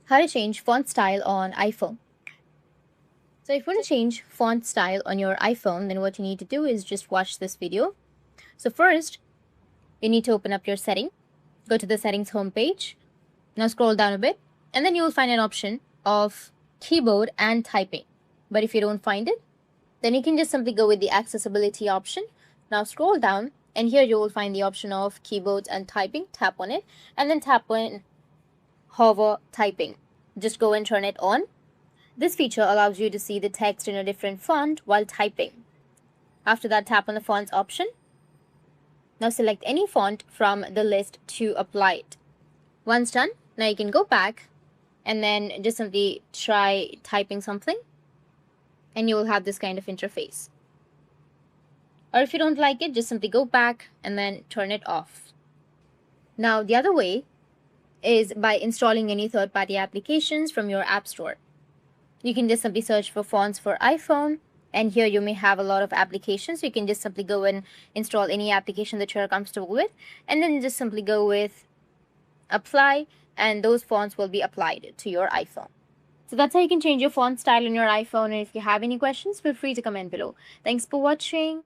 How to change font style on iPhone. So if you want to change font style on your iPhone, then what you need to do is just watch this video. So first, you need to open up your setting, go to the settings homepage, now scroll down a bit, and then you will find an option of keyboard and typing. But if you don't find it, then you can just simply go with the accessibility option. Now scroll down, and here you will find the option of keyboards and typing. Tap on it, and then tap on hover typing. Just go and turn it on. This feature allows you to see the text in a different font while typing. After that, tap on the fonts option. Now select any font from the list to apply it. Once done, now you can go back and then just simply try typing something, and you will have this kind of interface. Or if you don't like it, just simply go back and then turn it off. Now the other way is by installing any third-party applications from your app store. You can just simply search for fonts for iPhone, and here you may have a lot of applications. You can just simply go and install any application that you're comfortable with, and then just simply go with apply, and those fonts will be applied to your iPhone. So that's how you can change your font style on your iPhone, and if you have any questions, feel free to comment below. Thanks for watching.